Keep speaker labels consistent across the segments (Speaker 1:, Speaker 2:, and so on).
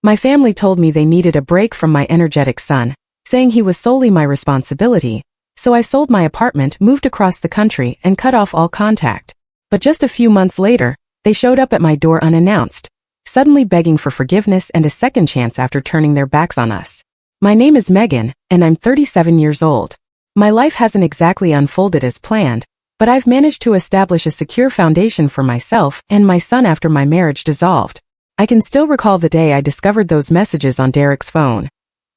Speaker 1: My family told me they needed a break from my energetic son, saying he was solely my responsibility, so I sold my apartment, moved across the country, and cut off all contact. But just a few months later, they showed up at my door unannounced, suddenly begging for forgiveness and a second chance after turning their backs on us. My name is Megan, and I'm 37 years old. My life hasn't exactly unfolded as planned, but I've managed to establish a secure foundation for myself and my son after my marriage dissolved. I can still recall the day I discovered those messages on Derek's phone.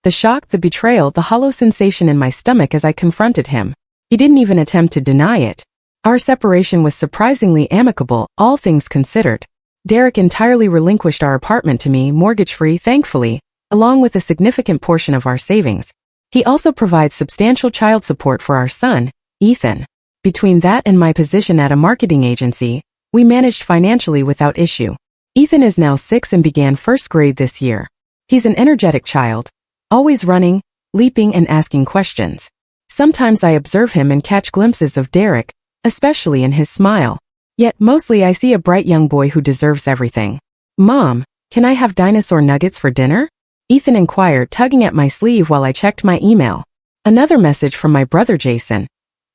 Speaker 1: The shock, the betrayal, the hollow sensation in my stomach as I confronted him. He didn't even attempt to deny it. Our separation was surprisingly amicable, all things considered. Derek entirely relinquished our apartment to me, mortgage-free, thankfully, along with a significant portion of our savings. He also provides substantial child support for our son, Ethan. Between that and my position at a marketing agency, we managed financially without issue. Ethan is now 6 and began first grade this year. He's an energetic child, always running, leaping, and asking questions. Sometimes I observe him and catch glimpses of Derek, especially in his smile. Yet mostly I see a bright young boy who deserves everything. "Mom, can I have dinosaur nuggets for dinner?" Ethan inquired, tugging at my sleeve while I checked my email. Another message from my brother Jason,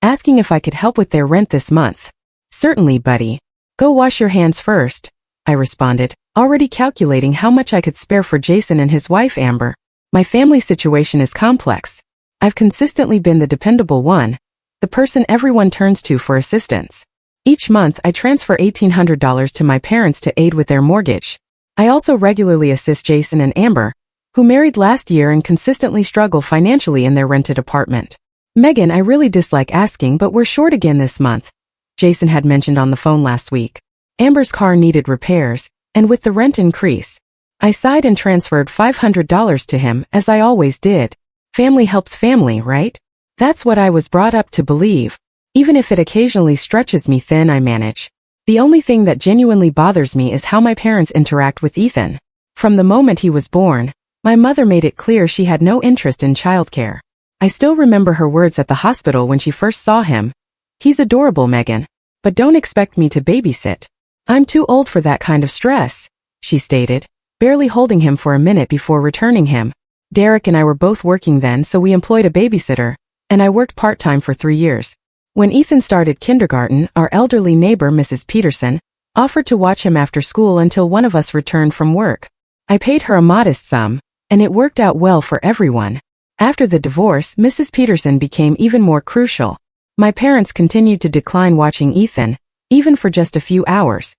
Speaker 1: asking if I could help with their rent this month. "Certainly, buddy. Go wash your hands first," I responded, already calculating how much I could spare for Jason and his wife Amber. My family situation is complex. I've consistently been the dependable one, the person everyone turns to for assistance. Each month I transfer $1,800 to my parents to aid with their mortgage. I also regularly assist Jason and Amber, who married last year and consistently struggle financially in their rented apartment. "Megan, I really dislike asking, but we're short again this month," Jason had mentioned on the phone last week. Amber's car needed repairs, and with the rent increase, I sighed and transferred $500 to him, as I always did. Family helps family, right? That's what I was brought up to believe. Even if it occasionally stretches me thin, I manage. The only thing that genuinely bothers me is how my parents interact with Ethan. From the moment he was born, my mother made it clear she had no interest in childcare. I still remember her words at the hospital when she first saw him. "He's adorable, Megan, but don't expect me to babysit. I'm too old for that kind of stress," she stated, barely holding him for a minute before returning him. Derek and I were both working then, so we employed a babysitter, and I worked part-time for 3 years. When Ethan started kindergarten, our elderly neighbor, Mrs. Peterson, offered to watch him after school until one of us returned from work. I paid her a modest sum, and it worked out well for everyone. After the divorce, Mrs. Peterson became even more crucial. My parents continued to decline watching Ethan, even for just a few hours.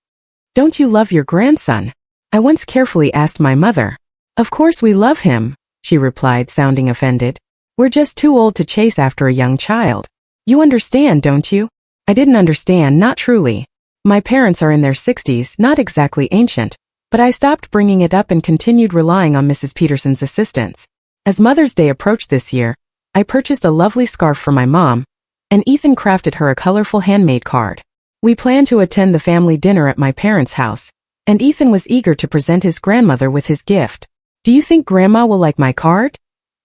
Speaker 1: "Don't you love your grandson?" I once carefully asked my mother. "Of course we love him," she replied, sounding offended. "We're just too old to chase after a young child. You understand, don't you?" I didn't understand, not truly. My parents are in their 60s, not exactly ancient, but I stopped bringing it up and continued relying on Mrs. Peterson's assistance. As Mother's Day approached this year, I purchased a lovely scarf for my mom, and Ethan crafted her a colorful handmade card. We planned to attend the family dinner at my parents' house, and Ethan was eager to present his grandmother with his gift. "Do you think Grandma will like my card?"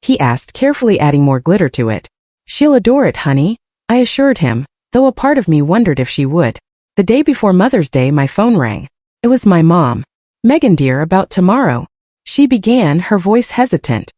Speaker 1: he asked, carefully adding more glitter to it. "She'll adore it, honey," I assured him, though a part of me wondered if she would. The day before Mother's Day, my phone rang. It was my mom. "Megan dear, about tomorrow," she began, her voice hesitant.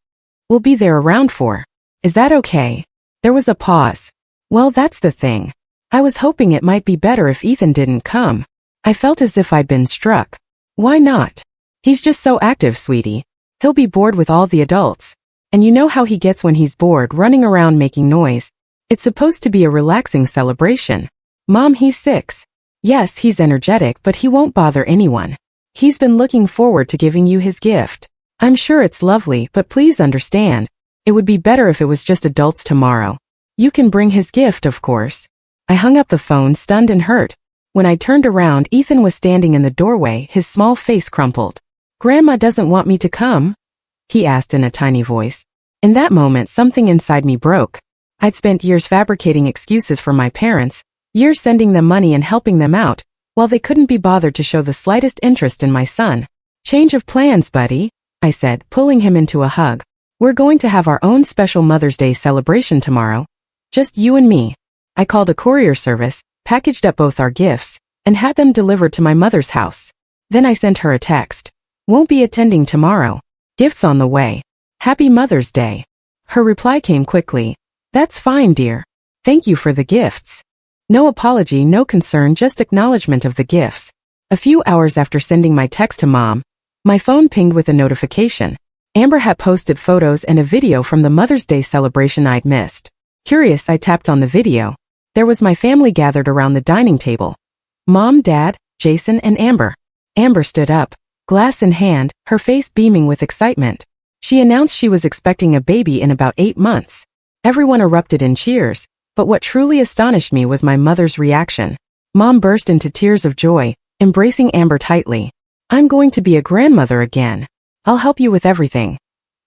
Speaker 1: "We'll be there around 4. Is that okay?" There was a pause. "Well, that's the thing. I was hoping it might be better if Ethan didn't come." I felt as if I'd been struck. "Why not? He's just so active, sweetie. He'll be bored with all the adults. And you know how he gets when he's bored, running around making noise. It's supposed to be a relaxing celebration." "Mom, he's 6. Yes, he's energetic, but he won't bother anyone. He's been looking forward to giving you his gift. I'm sure it's lovely, but please understand, it would be better if it was just adults tomorrow. You can bring his gift, of course." I hung up the phone, stunned and hurt. When I turned around, Ethan was standing in the doorway, his small face crumpled. "Grandma doesn't want me to come?" he asked in a tiny voice. In that moment, something inside me broke. I'd spent years fabricating excuses for my parents, years sending them money and helping them out, while they couldn't be bothered to show the slightest interest in my son. "Change of plans, buddy," I said, pulling him into a hug. "We're going to have our own special Mother's Day celebration tomorrow. Just you and me." I called a courier service, packaged up both our gifts, and had them delivered to my mother's house. Then I sent her a text. "Won't be attending tomorrow. Gifts on the way. Happy Mother's Day. Her reply came quickly. That's fine, dear. Thank you for the gifts. No apology, no concern, just acknowledgement of the gifts. A few hours after sending my text to Mom, my phone pinged with a notification. Amber had posted photos and a video from the Mother's Day celebration I'd missed. Curious, I tapped on the video. There was my family gathered around the dining table. Mom, Dad, Jason, and Amber. Amber stood up, glass in hand, her face beaming with excitement. She announced she was expecting a baby in about 8 months. Everyone erupted in cheers, but what truly astonished me was my mother's reaction. Mom burst into tears of joy, embracing Amber tightly. I'm going to be a grandmother again. I'll help you with everything.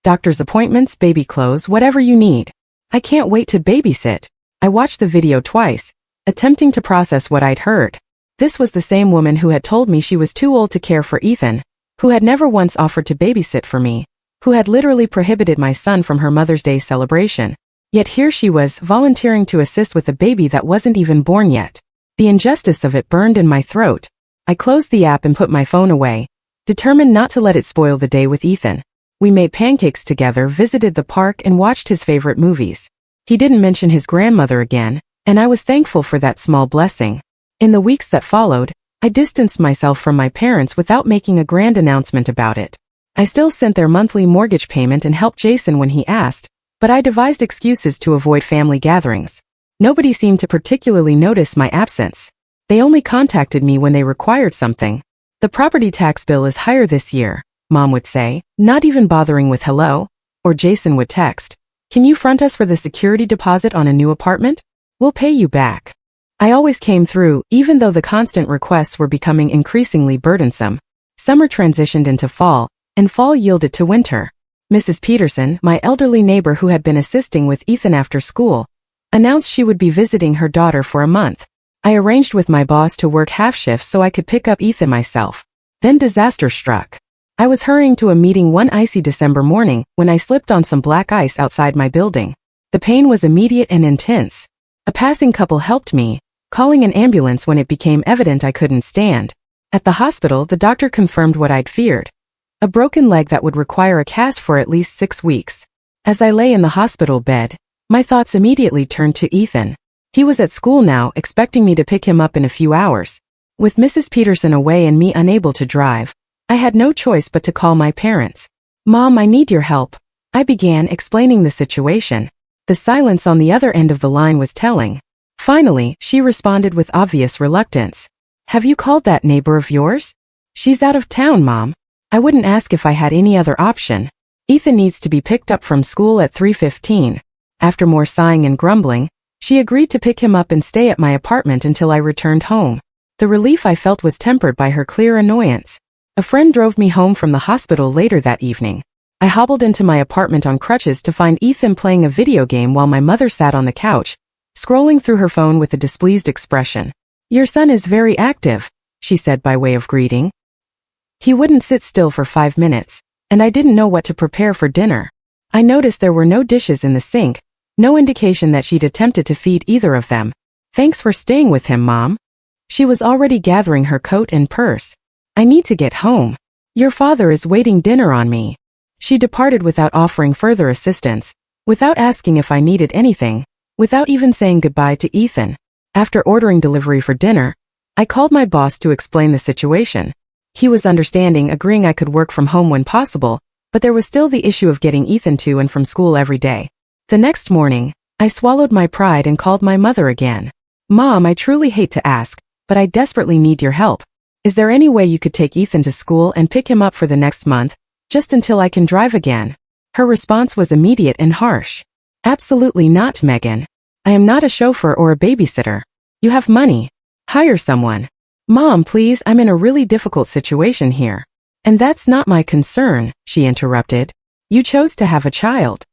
Speaker 1: Doctor's appointments, baby clothes, whatever you need. I can't wait to babysit. I watched the video twice, attempting to process what I'd heard. This was the same woman who had told me she was too old to care for Ethan, who had never once offered to babysit for me, who had literally prohibited my son from her Mother's Day celebration. Yet here she was, volunteering to assist with a baby that wasn't even born yet. The injustice of it burned in my throat. I closed the app and put my phone away, determined not to let it spoil the day with Ethan. We made pancakes together, visited the park, and watched his favorite movies. He didn't mention his grandmother again, and I was thankful for that small blessing. In the weeks that followed, I distanced myself from my parents without making a grand announcement about it. I still sent their monthly mortgage payment and helped Jason when he asked, but I devised excuses to avoid family gatherings. Nobody seemed to particularly notice my absence. They only contacted me when they required something. The property tax bill is higher this year, Mom would say, not even bothering with hello, or Jason would text, can you front us for the security deposit on a new apartment? We'll pay you back. I always came through, even though the constant requests were becoming increasingly burdensome. Summer transitioned into fall, and fall yielded to winter. Mrs. Peterson, my elderly neighbor who had been assisting with Ethan after school, announced she would be visiting her daughter for a month. I arranged with my boss to work half shifts so I could pick up Ethan myself. Then disaster struck. I was hurrying to a meeting one icy December morning when I slipped on some black ice outside my building. The pain was immediate and intense. A passing couple helped me, calling an ambulance when it became evident I couldn't stand. At the hospital, the doctor confirmed what I'd feared. A broken leg that would require a cast for at least 6 weeks. As I lay in the hospital bed, my thoughts immediately turned to Ethan. He was at school now, expecting me to pick him up in a few hours. With Mrs. Peterson away and me unable to drive, I had no choice but to call my parents. Mom, I need your help. I began explaining the situation. The silence on the other end of the line was telling. Finally, she responded with obvious reluctance. Have you called that neighbor of yours? She's out of town, Mom. I wouldn't ask if I had any other option. Ethan needs to be picked up from school at 3:15. After more sighing and grumbling, she agreed to pick him up and stay at my apartment until I returned home. The relief I felt was tempered by her clear annoyance. A friend drove me home from the hospital later that evening. I hobbled into my apartment on crutches to find Ethan playing a video game while my mother sat on the couch, scrolling through her phone with a displeased expression. Your son is very active, she said by way of greeting. He wouldn't sit still for 5 minutes, and I didn't know what to prepare for dinner. I noticed there were no dishes in the sink, no indication that she'd attempted to feed either of them. Thanks for staying with him, Mom. She was already gathering her coat and purse. I need to get home. Your father is waiting dinner on me. She departed without offering further assistance, without asking if I needed anything, without even saying goodbye to Ethan. After ordering delivery for dinner, I called my boss to explain the situation. He was understanding, agreeing I could work from home when possible, but there was still the issue of getting Ethan to and from school every day. The next morning, I swallowed my pride and called my mother again. Mom, I truly hate to ask, but I desperately need your help. Is there any way you could take Ethan to school and pick him up for the next month, just until I can drive again? Her response was immediate and harsh. Absolutely not, Megan. I am not a chauffeur or a babysitter. You have money. Hire someone. Mom, please, I'm in a really difficult situation here. And that's not my concern, she interrupted. You chose to have a child.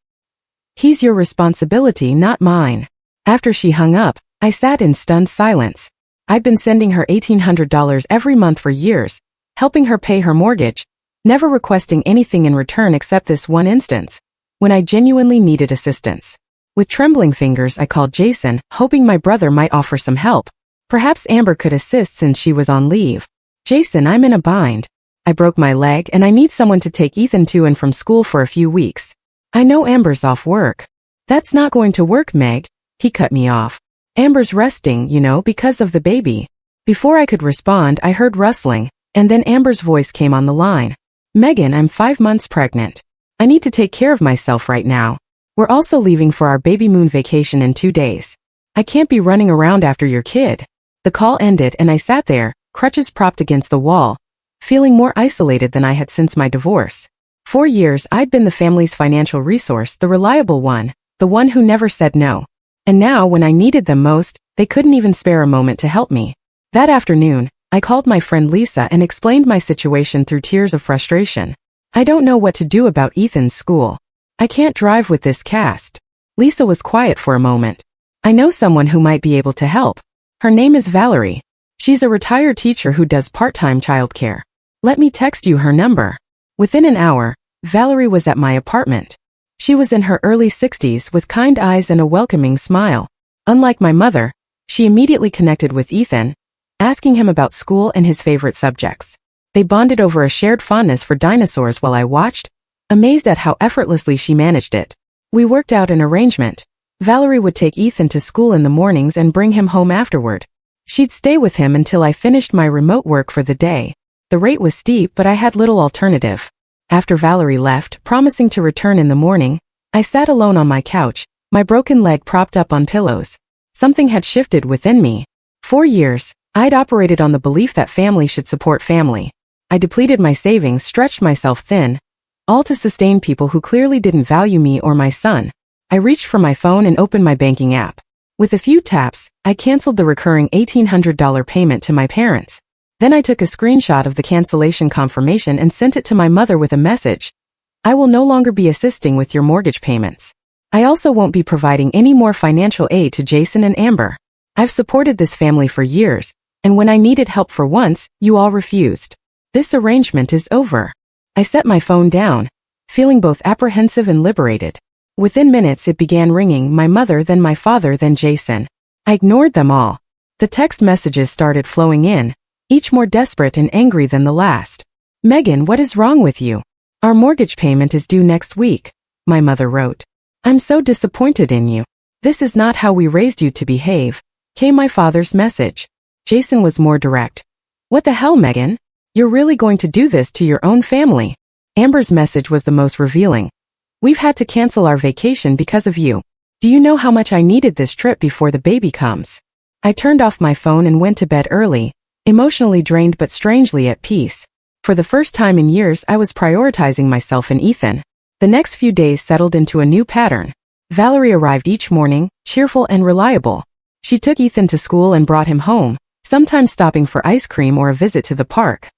Speaker 1: He's your responsibility, not mine. After she hung up, I sat in stunned silence. I'd been sending her $1,800 every month for years, helping her pay her mortgage, never requesting anything in return except this one instance, when I genuinely needed assistance. With trembling fingers, I called Jason, hoping my brother might offer some help. Perhaps Amber could assist since she was on leave. Jason, I'm in a bind. I broke my leg and I need someone to take Ethan to and from school for a few weeks. I know Amber's off work. That's not going to work, Meg. He cut me off. Amber's resting, because of the baby. Before I could respond, I heard rustling, and then Amber's voice came on the line. Megan, I'm 5 months pregnant. I need to take care of myself right now. We're also leaving for our baby moon vacation in 2 days. I can't be running around after your kid. The call ended and I sat there, crutches propped against the wall, feeling more isolated than I had since my divorce. 4 years I'd been the family's financial resource, the reliable one, the one who never said no. And now, when I needed them most, they couldn't even spare a moment to help me. That afternoon, I called my friend Lisa and explained my situation through tears of frustration. I don't know what to do about Ethan's school. I can't drive with this cast. Lisa was quiet for a moment. I know someone who might be able to help. Her name is Valerie. She's a retired teacher who does part-time childcare. Let me text you her number. Within an hour, Valerie was at my apartment. She was in her early 60s with kind eyes and a welcoming smile. Unlike my mother, she immediately connected with Ethan, asking him about school and his favorite subjects. They bonded over a shared fondness for dinosaurs while I watched, amazed at how effortlessly she managed it. We worked out an arrangement. Valerie would take Ethan to school in the mornings and bring him home afterward. She'd stay with him until I finished my remote work for the day. The rate was steep, but I had little alternative. After Valerie left, promising to return in the morning, I sat alone on my couch, my broken leg propped up on pillows. Something had shifted within me. 4 years, I'd operated on the belief that family should support family. I depleted my savings, stretched myself thin, all to sustain people who clearly didn't value me or my son. I reached for my phone and opened my banking app. With a few taps, I canceled the recurring $1,800 payment to my parents. Then I took a screenshot of the cancellation confirmation and sent it to my mother with a message. I will no longer be assisting with your mortgage payments. I also won't be providing any more financial aid to Jason and Amber. I've supported this family for years, and when I needed help for once, you all refused. This arrangement is over. I set my phone down, feeling both apprehensive and liberated. Within minutes it began ringing, my mother, then my father, then Jason. I ignored them all. The text messages started flowing in, each more desperate and angry than the last. Megan, what is wrong with you? Our mortgage payment is due next week, my mother wrote. I'm so disappointed in you. This is not how we raised you to behave, came my father's message. Jason was more direct. What the hell, Megan? You're really going to do this to your own family? Amber's message was the most revealing. We've had to cancel our vacation because of you. Do you know how much I needed this trip before the baby comes? I turned off my phone and went to bed early, emotionally drained but strangely at peace. For the first time in years, I was prioritizing myself and Ethan. The next few days settled into a new pattern. Valerie arrived each morning, cheerful and reliable. She took Ethan to school and brought him home, sometimes stopping for ice cream or a visit to the park.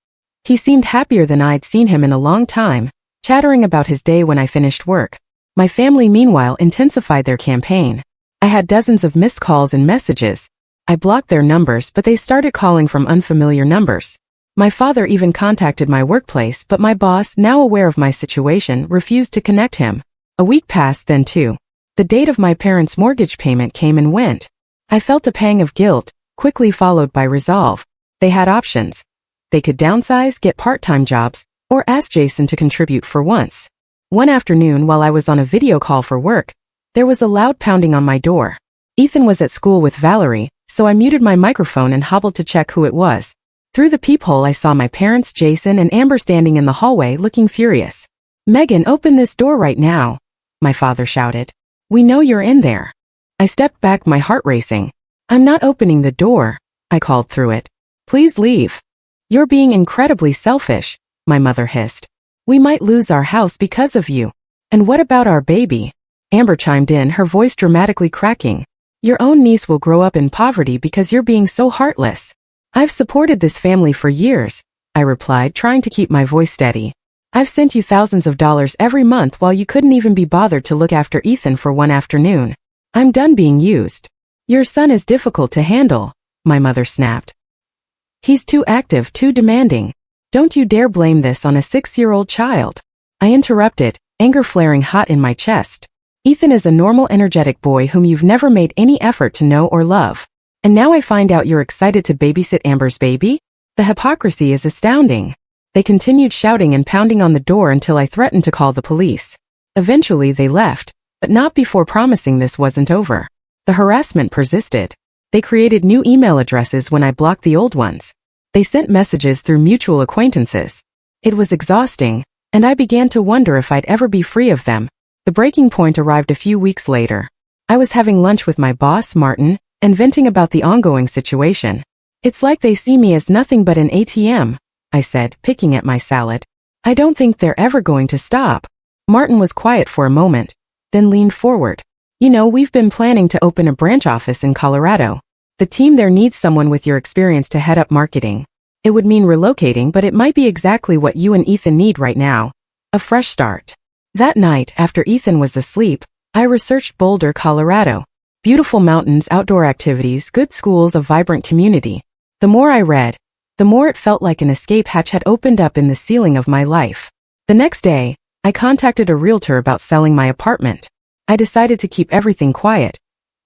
Speaker 1: He seemed happier than I'd seen him in a long time, chattering about his day when I finished work. My family, meanwhile, intensified their campaign. I had dozens of missed calls and messages. I blocked their numbers, but they started calling from unfamiliar numbers. My father even contacted my workplace, but my boss, now aware of my situation, refused to connect him. A week passed, then two. The date of my parents' mortgage payment came and went. I felt a pang of guilt, quickly followed by resolve. They had options. They could downsize, get part-time jobs, or ask Jason to contribute for once. One afternoon, while I was on a video call for work, there was a loud pounding on my door. Ethan was at school with Valerie, so I muted my microphone and hobbled to check who it was. Through the peephole I saw my parents, Jason and Amber, standing in the hallway looking furious. Megan, open this door right now, my father shouted. We know you're in there. I stepped back, my heart racing. I'm not opening the door, I called through it. Please leave. You're being incredibly selfish, my mother hissed. We might lose our house because of you. And what about our baby? Amber chimed in, her voice dramatically cracking. Your own niece will grow up in poverty because you're being so heartless. I've supported this family for years, I replied, trying to keep my voice steady. I've sent you thousands of dollars every month while you couldn't even be bothered to look after Ethan for one afternoon. I'm done being used. Your son is difficult to handle, my mother snapped. He's too active, too demanding. Don't you dare blame this on a 6-year-old child. I interrupted, anger flaring hot in my chest. Ethan is a normal, energetic boy whom you've never made any effort to know or love. And now I find out you're excited to babysit Amber's baby? The hypocrisy is astounding. They continued shouting and pounding on the door until I threatened to call the police. Eventually they left, but not before promising this wasn't over. The harassment persisted. They created new email addresses when I blocked the old ones. They sent messages through mutual acquaintances. It was exhausting, and I began to wonder if I'd ever be free of them. The breaking point arrived a few weeks later. I was having lunch with my boss, Martin, and venting about the ongoing situation. "It's like they see me as nothing but an ATM," I said, picking at my salad. "I don't think they're ever going to stop." Martin was quiet for a moment, then leaned forward. "You know, we've been planning to open a branch office in Colorado. The team there needs someone with your experience to head up marketing. It would mean relocating, but it might be exactly what you and Ethan need right now. A fresh start." That night, after Ethan was asleep, I researched Boulder, Colorado. Beautiful mountains, outdoor activities, good schools, a vibrant community. The more I read, the more it felt like an escape hatch had opened up in the ceiling of my life. The next day, I contacted a realtor about selling my apartment. I decided to keep everything quiet.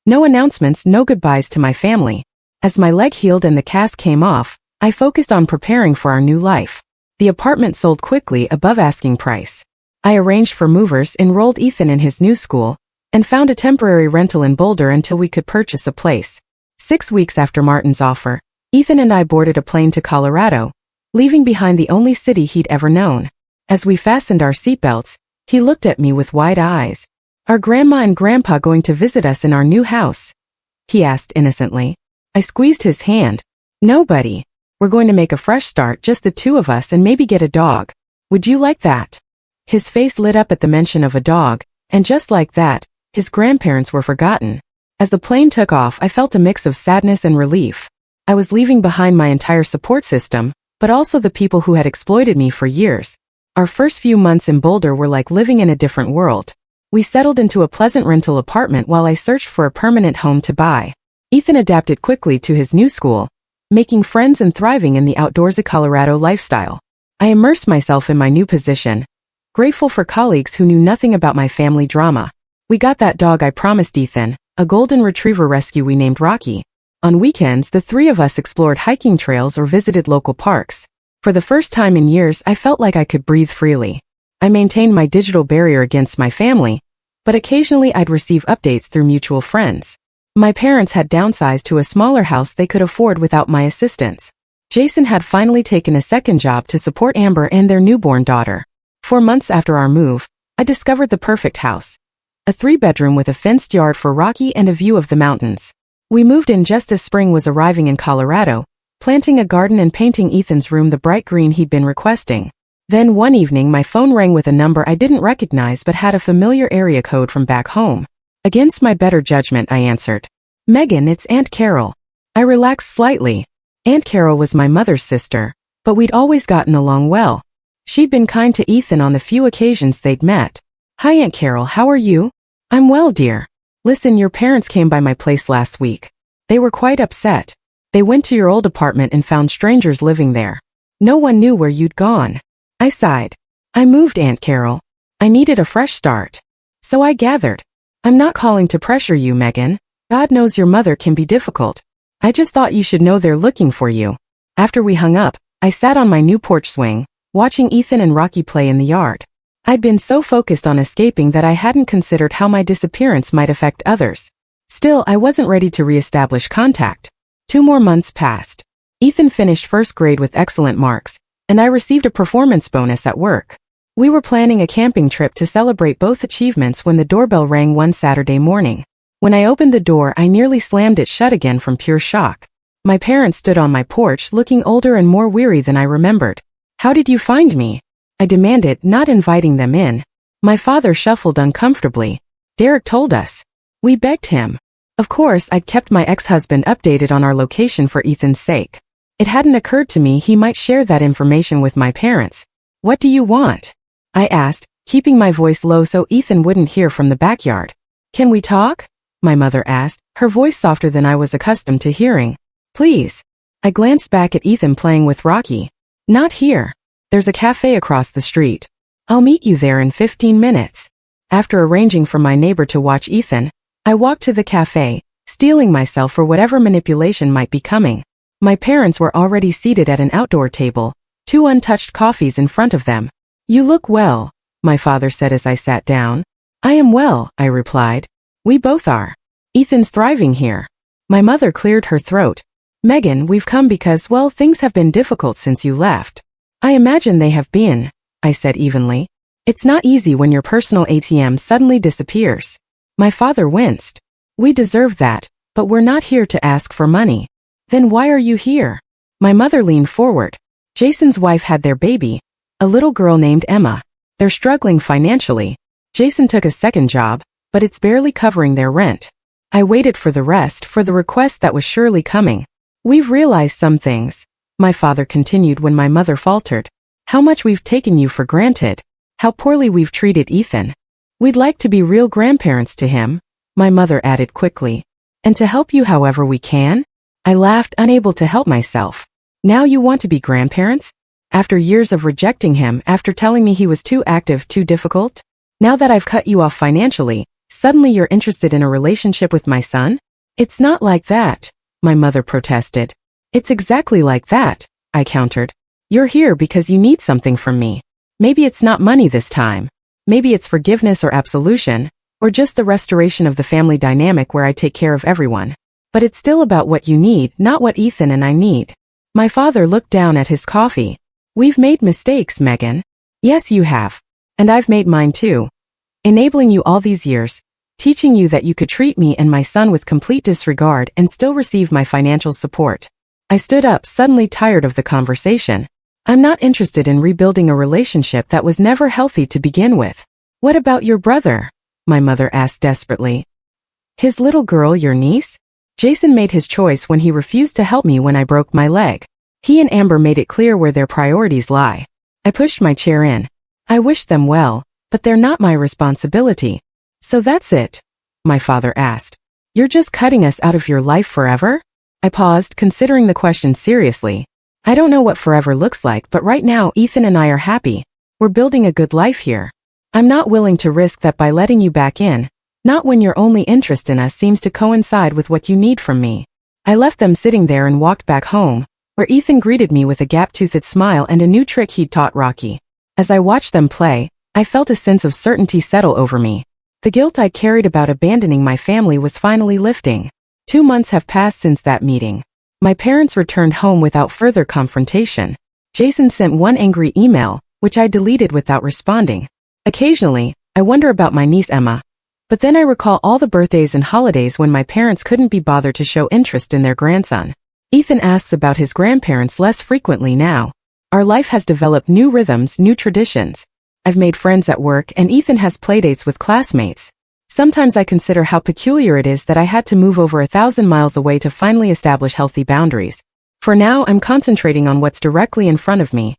Speaker 1: No announcements, no goodbyes to my family. As my leg healed and the cast came off, I focused on preparing for our new life. The apartment sold quickly above asking price. I arranged for movers, enrolled Ethan in his new school, and found a temporary rental in Boulder until we could purchase a place. 6 weeks after Martin's offer, Ethan and I boarded a plane to Colorado, leaving behind the only city he'd ever known. As we fastened our seatbelts, he looked at me with wide eyes. "Are Grandma and Grandpa going to visit us in our new house?" he asked innocently. I squeezed his hand. "Nobody. We're going to make a fresh start, just the two of us, and maybe get a dog. Would you like that?" His face lit up at the mention of a dog, and just like that, his grandparents were forgotten. As the plane took off, I felt a mix of sadness and relief. I was leaving behind my entire support system, but also the people who had exploited me for years. Our first few months in Boulder were like living in a different world. We settled into a pleasant rental apartment while I searched for a permanent home to buy. Ethan adapted quickly to his new school, making friends and thriving in the outdoorsy Colorado lifestyle. I immersed myself in my new position, grateful for colleagues who knew nothing about my family drama. We got that dog I promised Ethan, a golden retriever rescue we named Rocky. On weekends, the three of us explored hiking trails or visited local parks. For the first time in years, I felt like I could breathe freely. I maintained my digital barrier against my family, but occasionally I'd receive updates through mutual friends. My parents had downsized to a smaller house they could afford without my assistance. Jason had finally taken a second job to support Amber and their newborn daughter. 4 months after our move, I discovered the perfect house. A 3-bedroom with a fenced yard for Rocky and a view of the mountains. We moved in just as spring was arriving in Colorado, planting a garden and painting Ethan's room the bright green he'd been requesting. Then one evening my phone rang with a number I didn't recognize but had a familiar area code from back home. Against my better judgment, I answered. "Megan, it's Aunt Carol." I relaxed slightly. Aunt Carol was my mother's sister, but we'd always gotten along well. She'd been kind to Ethan on the few occasions they'd met. "Hi Aunt Carol, how are you?" "I'm well, dear. Listen, your parents came by my place last week. They were quite upset. They went to your old apartment and found strangers living there. No one knew where you'd gone." I sighed. "I moved, Aunt Carol. I needed a fresh start. So I gathered. I'm not calling to pressure you, Megan. God knows your mother can be difficult. I just thought you should know they're looking for you." After we hung up, I sat on my new porch swing, watching Ethan and Rocky play in the yard. I'd been so focused on escaping that I hadn't considered how my disappearance might affect others. Still, I wasn't ready to reestablish contact. 2 more months passed. Ethan finished first grade with excellent marks, and I received a performance bonus at work. We were planning a camping trip to celebrate both achievements when the doorbell rang one Saturday morning. When I opened the door, I nearly slammed it shut again from pure shock. My parents stood on my porch, looking older and more weary than I remembered. "How did you find me?" I demanded, not inviting them in. My father shuffled uncomfortably. "Derek told us." We begged him. Of course, I'd kept my ex-husband updated on our location for Ethan's sake. It hadn't occurred to me he might share that information with my parents. "What do you want?" I asked, keeping my voice low so Ethan wouldn't hear from the backyard. "Can we talk?" my mother asked, her voice softer than I was accustomed to hearing. "Please." I glanced back at Ethan playing with Rocky. "Not here. There's a cafe across the street. I'll meet you there in 15 minutes. After arranging for my neighbor to watch Ethan, I walked to the cafe, steeling myself for whatever manipulation might be coming. My parents were already seated at an outdoor table, 2 untouched coffees in front of them. You look well, my father said as I sat down. I am well, I replied. We both are. Ethan's thriving here. My mother cleared her throat. Megan, we've come because, well, things have been difficult since you left. I imagine they have been, I said evenly. It's not easy when your personal ATM suddenly disappears. My father winced. We deserve that, but we're not here to ask for money. Then why are you here? My mother leaned forward. Jason's wife had their baby, a little girl named Emma. They're struggling financially. Jason took a second job, but it's barely covering their rent. I waited for the rest, for the request that was surely coming. We've realized some things, my father continued when my mother faltered. How much we've taken you for granted. How poorly we've treated Ethan. We'd like to be real grandparents to him, my mother added quickly. And to help you however we can? I laughed, unable to help myself. Now you want to be grandparents? After years of rejecting him, after telling me he was too active, too difficult? Now that I've cut you off financially, suddenly you're interested in a relationship with my son? It's not like that, my mother protested. It's exactly like that, I countered. You're here because you need something from me. Maybe it's not money this time. Maybe it's forgiveness or absolution, or just the restoration of the family dynamic where I take care of everyone. But it's still about what you need, not what Ethan and I need. My father looked down at his coffee. We've made mistakes, Megan. Yes, you have. And I've made mine too. Enabling you all these years, teaching you that you could treat me and my son with complete disregard and still receive my financial support. I stood up, suddenly tired of the conversation. I'm not interested in rebuilding a relationship that was never healthy to begin with. What about your brother? My mother asked desperately. His little girl, your niece? Jason made his choice when he refused to help me when I broke my leg. He and Amber made it clear where their priorities lie. I pushed my chair in. I wish them well, but they're not my responsibility. So that's it? My father asked. You're just cutting us out of your life forever? I paused, considering the question seriously. I don't know what forever looks like, but right now Ethan and I are happy. We're building a good life here. I'm not willing to risk that by letting you back in, not when your only interest in us seems to coincide with what you need from me. I left them sitting there and walked back home, where Ethan greeted me with a gap-toothed smile and a new trick he'd taught Rocky. As I watched them play, I felt a sense of certainty settle over me. The guilt I carried about abandoning my family was finally lifting. 2 months have passed since that meeting. My parents returned home without further confrontation. Jason sent one angry email, which I deleted without responding. Occasionally, I wonder about my niece Emma. But then I recall all the birthdays and holidays when my parents couldn't be bothered to show interest in their grandson. Ethan asks about his grandparents less frequently now. Our life has developed new rhythms, new traditions. I've made friends at work and Ethan has playdates with classmates. Sometimes I consider how peculiar it is that I had to move over 1,000 miles away to finally establish healthy boundaries. For now, I'm concentrating on what's directly in front of me.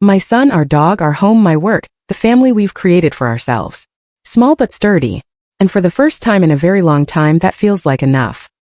Speaker 1: My son, our dog, our home, my work, the family we've created for ourselves. Small but sturdy. And for the first time in a very long time, that feels like enough.